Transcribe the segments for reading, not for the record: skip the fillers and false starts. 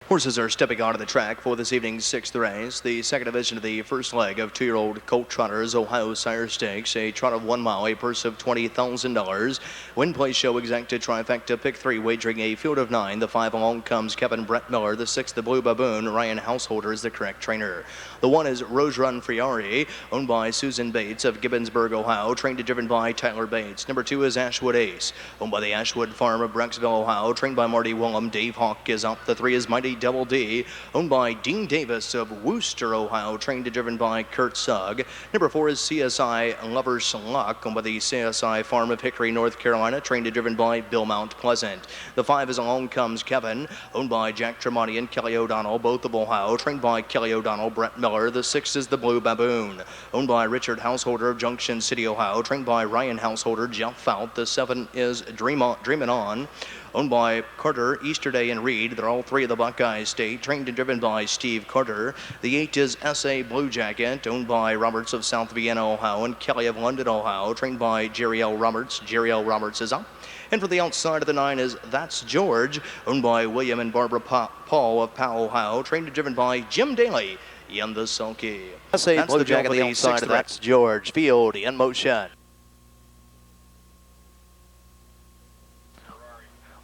Horses are stepping onto the track for this evening's sixth race, the second division of the first leg of two-year-old Colt Trotters Ohio Sire Stakes, a trot of 1 mile, a purse of $20,000. Win, place, show, exacta, trifecta, pick 3, wagering a field of 9. The 5 along comes Kevin Brett Miller. The 6, the Blue Baboon. Ryan Householder is the correct trainer. The 1 is Rose Run Friari, owned by Susan Bates of Gibbonsburg, Ohio, trained and driven by Tyler Bates. Number 2 is Ashwood Ace, owned by the Ashwood Farm of Brecksville, Ohio, trained by Marty Willem. Dave Hawk is up. The 3 is Mighty Double D, owned by Dean Davis of Wooster, Ohio, trained and driven by Kurt Sugg. Number 4 is CSI Lover's Luck, owned by the CSI Farm of Hickory, North Carolina, trained and driven by Bill Mount Pleasant. The 5 is Along Comes Kevin, owned by Jack Tremonti and Kelly O'Donnell, both of Ohio, trained by Kelly O'Donnell, Brett Miller. The 6 is the Blue Baboon, owned by Richard Householder of Junction City, Ohio, trained by Ryan Householder, Jeff Fout. The 7 is Dreamin' On, owned by Carter, Easterday, and Reed. They're all 3 of the Buckeye State, trained and driven by Steve Carter. The 8 is S.A. Blue Jacket, owned by Roberts of South Vienna, Ohio, and Kelly of London, Ohio, trained by Jerry L. Roberts. Jerry L. Roberts is up. And for the outside of the 9 is That's George, owned by William and Barbara Paul of Powell, Ohio, trained and driven by Jim Daly in the sulky. S.A. Blue Jacket on the outside of That's George. Field in motion.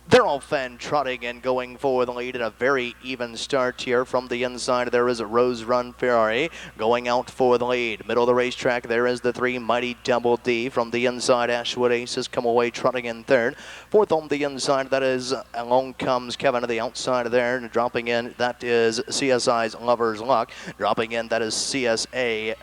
They're off and trotting and going for the lead in a very even start here. From the inside, there is a Rose Run Ferrari going out for the lead. Middle of the racetrack, there is the 3 Mighty Double D. From the inside, Ashwood Ace has come away trotting in third. Fourth on the inside, that is Along Comes Kevin to the outside there. And dropping in, that is CSI's Lover's Luck. Dropping in, that is CA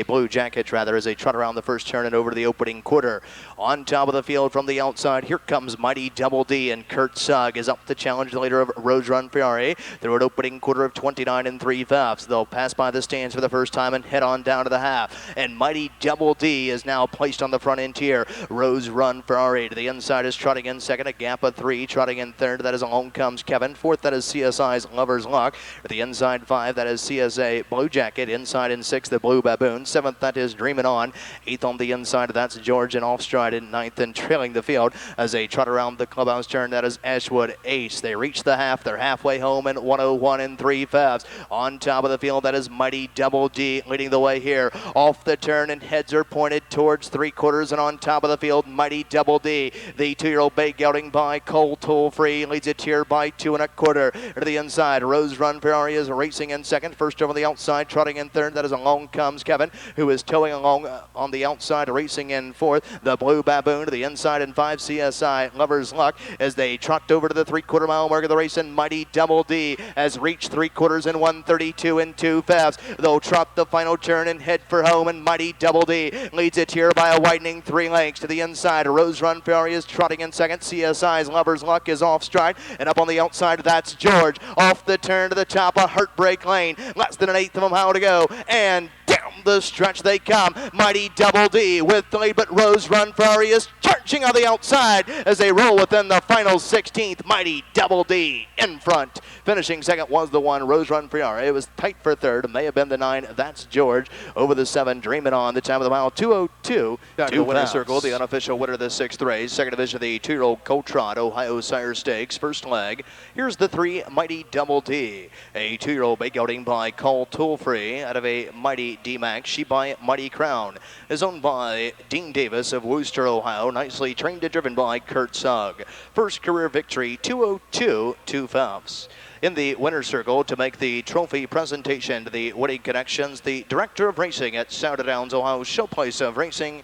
Blue Jacket, rather, as they trot around the first turn and over to the opening quarter. On top of the field from the outside, here comes Mighty Double D, and Kurt Sugg is up to challenge the leader of Rose Run Ferrari through an opening quarter of 29 3/5. They'll pass by the stands for the first time and head on down to the half. And Mighty Double D is now placed on the front end here. Rose Run Ferrari to the inside is trotting in second, a gap of 3. Trotting in third, that is Along Comes Kevin. Fourth, that is CSI's Lover's Luck. To the inside 5, that is CSA Blue Jacket. Inside in 6, the Blue Baboon. 7th, that is Dreamin' On. 8th on the inside, that's George, and off stride in 9th and trailing the field as they trot around the clubhouse turn. That is Ashwood Ace. They reach the half. They're halfway home in 101 3/5. On top of the field, that is Mighty Double D leading the way here. Off the turn, and heads are pointed towards 3/4. And on top of the field, Mighty Double D, the 2-year-old bay gelding by Cole Toll-Free, leads it here by 2 1/4. To the inside, Rose Run Ferrari is racing in second. First over the outside, trotting in third. That is Along Comes Kevin, who is towing along on the outside, racing in fourth. The Blue Baboon to the inside in 5, CSI Lover's Luck, as they trot over to the 3/4 mile mark of the race, and Mighty Double D has reached 3/4 in 132 2/5. They'll trot the final turn and head for home, and Mighty Double D leads it here by a widening 3 lengths. To the inside, Rose Run Ferrari is trotting in second. CSI's Lover's Luck is off stride, and up on the outside, that's George. Off the turn to the top of Heartbreak Lane, less than an eighth of a mile to go, and down the stretch they come. Mighty Double D with the lead, but Rose Run Ferrari is charging on the outside as they roll within the final 16th. Mighty Double D in front. Finishing second was the 1, Rose Run Ferrari. It was tight for third. It may have been the 9, that's George. Over the 7, Dreamin' On. The time of the mile, 2:02. Back to the winner's circle, the unofficial winner of the 6th race. Second division of the 2-year-old Colt Trot Ohio Sire Stakes. First leg. Here's the 3, Mighty Double D. A 2-year-old bay gelding by Cole Toll-Free out of a Mighty D-Max. She by Mighty Crown is owned by Dean Davis of Wooster, Ohio. Nicely trained and driven by Kurt Sugg. First career victory, 2:02 2/5. In the winner's circle to make the trophy presentation to the winning connections, the director of racing at Souda Downs, Ohio Showplace of Racing,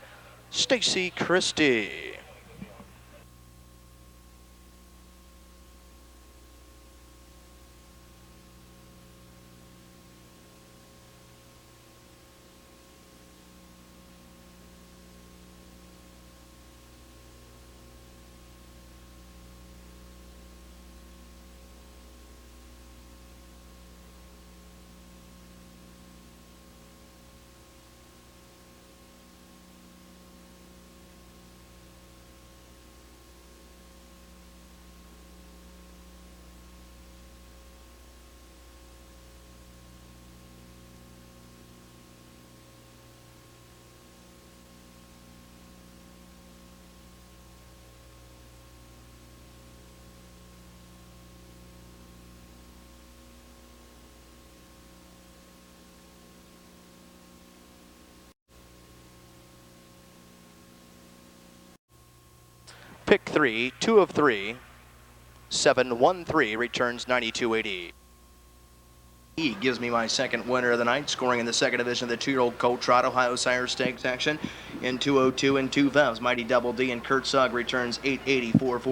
Stacy Christie. Pick 3, 2 of 3, 713 returns 9280. He gives me my second winner of the night, scoring in the second division of the 2-year-old colt Trot Ohio Sire Stakes action in 202 and 2 febs. Mighty Double D and Kurt Sugg returns 884.